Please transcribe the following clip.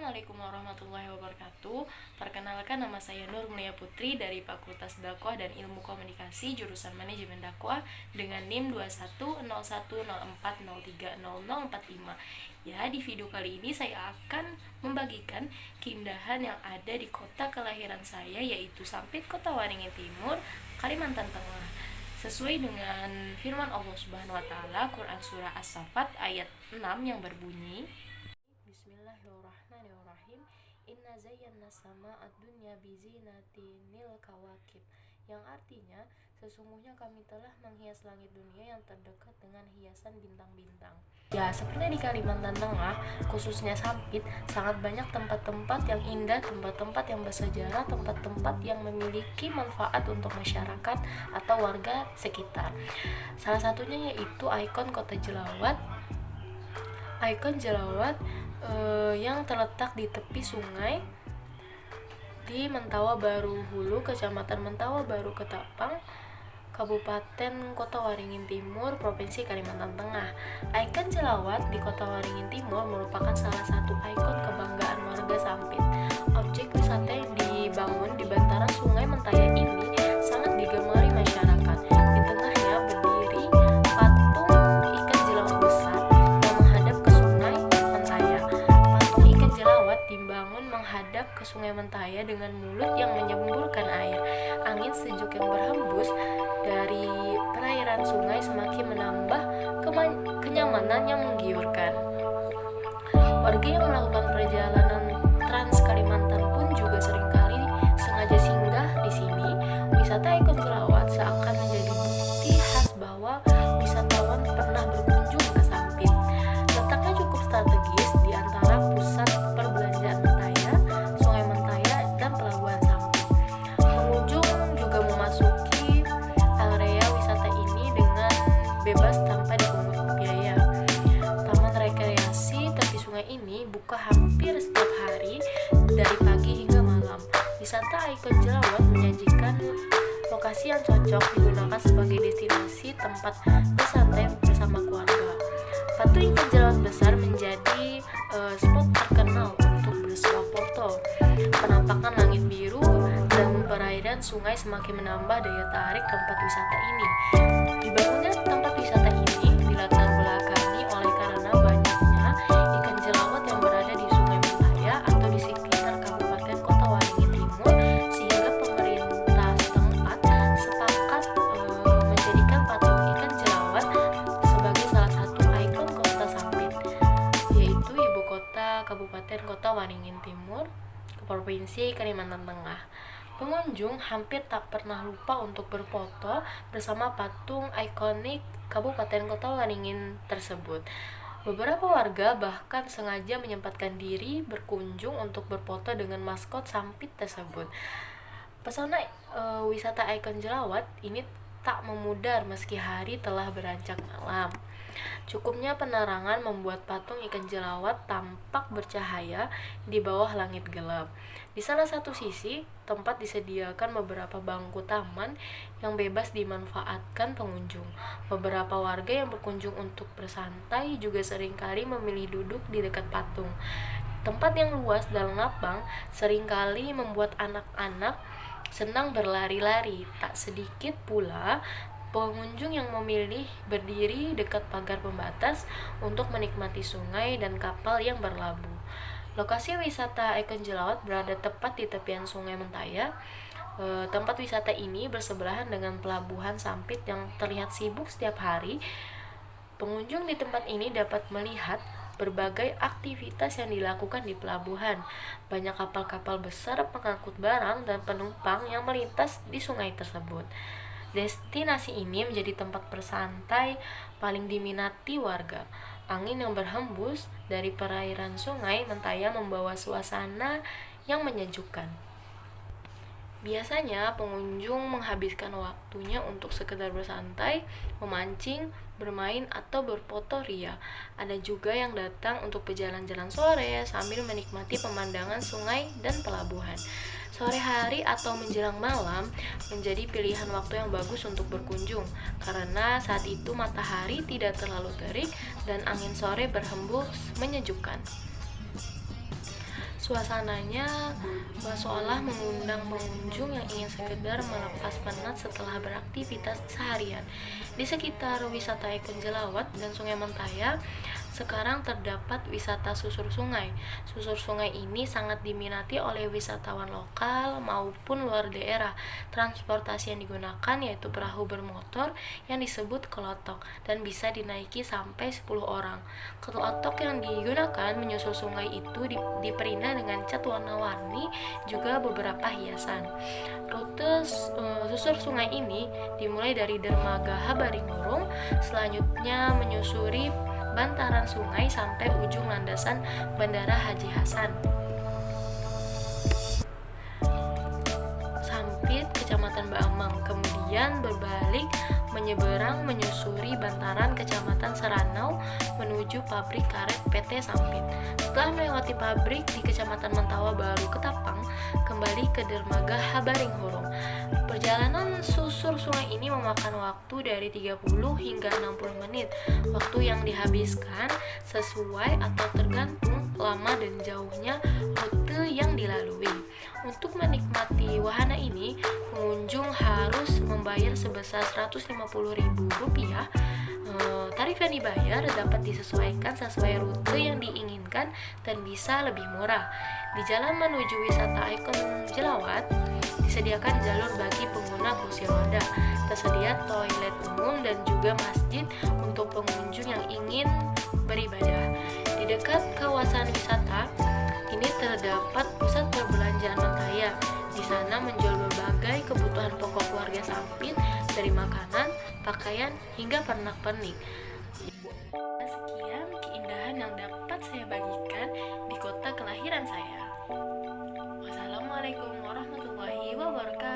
Assalamualaikum warahmatullahi wabarakatuh. Perkenalkan, nama saya Nur Mulia Putri dari Fakultas Dakwah dan Ilmu Komunikasi jurusan Manajemen Dakwah dengan NIM 210104030045. Ya, di video kali ini saya akan membagikan keindahan yang ada di kota kelahiran saya, yaitu Sampit, Kota Waringin Timur, Kalimantan Tengah. Sesuai dengan firman Allah Subhanahu wa taala, Quran surah As-Saffat ayat 6 yang berbunyi, Bismillahirrahmanirrahim. Inna zayyana sama ad-dunya bizinatinil kawakib. Yang artinya, sesungguhnya kami telah menghias langit dunia yang terdekat dengan hiasan bintang-bintang. Ya, seperti di Kalimantan Tengah, khususnya Sampit, sangat banyak tempat-tempat yang indah, tempat-tempat yang bersejarah, tempat-tempat yang memiliki manfaat untuk masyarakat atau warga sekitar. Salah satunya yaitu ikon Kota Jelawat. Ikon Jelawat yang terletak di tepi sungai di Mentawa Baru Hulu, Kecamatan Mentawa Baru Ketapang, Kabupaten Kota Waringin Timur, Provinsi Kalimantan Tengah. Ikon Jelawat di Kota Waringin Timur merupakan salah satu ikon kebanggaan warga Sampit. Objek wisata yang dibangun di bantaran Sungai Mentaya ini sangat digemari masyarakat. Di tengahnya berdiri patung ikan jelawat besar yang menghadap ke Sungai Mentaya. Patung ikan jelawat dibangun menghadap ke Sungai Mentaya dengan mulut yang menyemburkan air. Angin sejuk yang berhembus dari perairan sungai semakin menambah kenyamanan yang menggiurkan. Warga yang melakukan perjalanan Trans Kalimantan pun juga seringkali sengaja singgah di sini. Wisata ikon Jelawat seakan menjadi bukti khas bahwa wisatawan pernah berkunjung ke Sampit. Letaknya cukup strategis di antara pusat perbelanjaan Mentaya, Sungai Mentaya, dan Pelabuhan Sampit. Pengunjung juga memasuki area wisata ini dengan bebas tanpa dipungut biaya. Taman rekreasi tepi sungai ini buka hampir setiap hari dari pagi hingga malam. Wisata ikon Jelawat menyajikan lokasi yang cocok digunakan sebagai destinasi tempat bersantai bersama keluarga. Patung ikan jelawat besar menjadi spot terkenal untuk bersuah foto. Penampakan langit biru dan perairan sungai semakin menambah daya tarik tempat wisata ini. Dibangunnya tempat wisata ini dilatar belakangi oleh karena banyaknya ikan jelawat yang berada di Sungai Mentaya atau di sekitar Kabupaten Kota Waringin Timur, sehingga pemerintah setempat sepakat menjadikan patung ikan jelawat sebagai salah satu ikon kota Sampit, yaitu ibu kota Kabupaten Kota Waringin Timur, Provinsi Kalimantan Tengah. Pengunjung hampir tak pernah lupa untuk berfoto bersama patung ikonik Kabupaten Kota Waringin tersebut. Beberapa warga bahkan sengaja menyempatkan diri berkunjung untuk berfoto dengan maskot Sampit tersebut. Pesona wisata ikon Jelawat ini tak memudar meski hari telah beranjak malam. Cukupnya penerangan membuat patung ikan jelawat tampak bercahaya di bawah langit gelap. Di salah satu sisi, tempat disediakan beberapa bangku taman yang bebas dimanfaatkan pengunjung. Beberapa warga yang berkunjung untuk bersantai juga seringkali memilih duduk di dekat patung. Tempat yang luas dan lapang seringkali membuat anak-anak senang berlari-lari. Tak sedikit pula pengunjung yang memilih berdiri dekat pagar pembatas untuk menikmati sungai dan kapal yang berlabuh. Lokasi wisata ikon Jelawat berada tepat di tepian Sungai Mentaya. Tempat wisata ini bersebelahan dengan Pelabuhan Sampit yang terlihat sibuk setiap hari. Pengunjung di tempat ini dapat melihat berbagai aktivitas yang dilakukan di pelabuhan. Banyak kapal-kapal besar pengangkut barang dan penumpang yang melintas di sungai tersebut. Destinasi ini menjadi tempat bersantai paling diminati warga. Angin yang berhembus dari perairan Sungai Mentaya membawa suasana yang menyejukkan. Biasanya pengunjung menghabiskan waktunya untuk sekedar bersantai, memancing, bermain, atau berfoto ria. Ada juga yang datang untuk berjalan-jalan sore sambil menikmati pemandangan sungai dan pelabuhan. Sore hari atau menjelang malam menjadi pilihan waktu yang bagus untuk berkunjung, karena saat itu matahari tidak terlalu terik dan angin sore berhembus menyejukkan. Suasananya seolah mengundang pengunjung yang ingin sekedar melepas penat setelah beraktivitas seharian. Di sekitar wisata Ikon Jelawat dan Sungai Mentaya, sekarang terdapat wisata susur sungai. Susur sungai ini sangat diminati oleh wisatawan lokal maupun luar daerah. Transportasi yang digunakan yaitu perahu bermotor yang disebut kelotok dan bisa dinaiki sampai 10 orang. Kelotok yang digunakan menyusur sungai itu diperindah dengan cat warna-warni juga beberapa hiasan. Rute susur sungai ini dimulai dari dermaga Habaringurung, selanjutnya menyusuri bantaran sungai sampai ujung landasan Bandara Haji Hasan. Sampit Kecamatan Bamang, kemudian berbalik menyeberang menyusuri bantaran Kecamatan Seranau menuju pabrik karet PT Sampit. Setelah melewati pabrik di Kecamatan Mentawa Baru Ketapang, kembali ke dermaga Habaringurung. Perjalanan susur sungai ini memakan waktu dari 30 hingga 60 menit. Waktu yang dihabiskan sesuai atau tergantung lama dan jauhnya rute yang dilalui. Untuk menikmati wahana ini, pengunjung harus membayar sebesar Rp150.000. Tarif yang dibayar dapat disesuaikan sesuai rute yang diinginkan dan bisa lebih murah. Di jalan menuju wisata Ikon Jelawat, disediakan jalur bagi pengguna kursi roda, tersedia toilet umum dan juga masjid untuk pengunjung yang ingin beribadah. Di dekat kawasan wisata ini terdapat pusat perbelanjaan Mentaya. Di sana menjual berbagai kebutuhan pokok keluarga Sampit, dari makanan, pakaian, hingga pernak-pernik. Sekian keindahan yang dapat saya bagikan di kota kelahiran saya. Wassalamualaikum warahmatullahi wabarakatuh.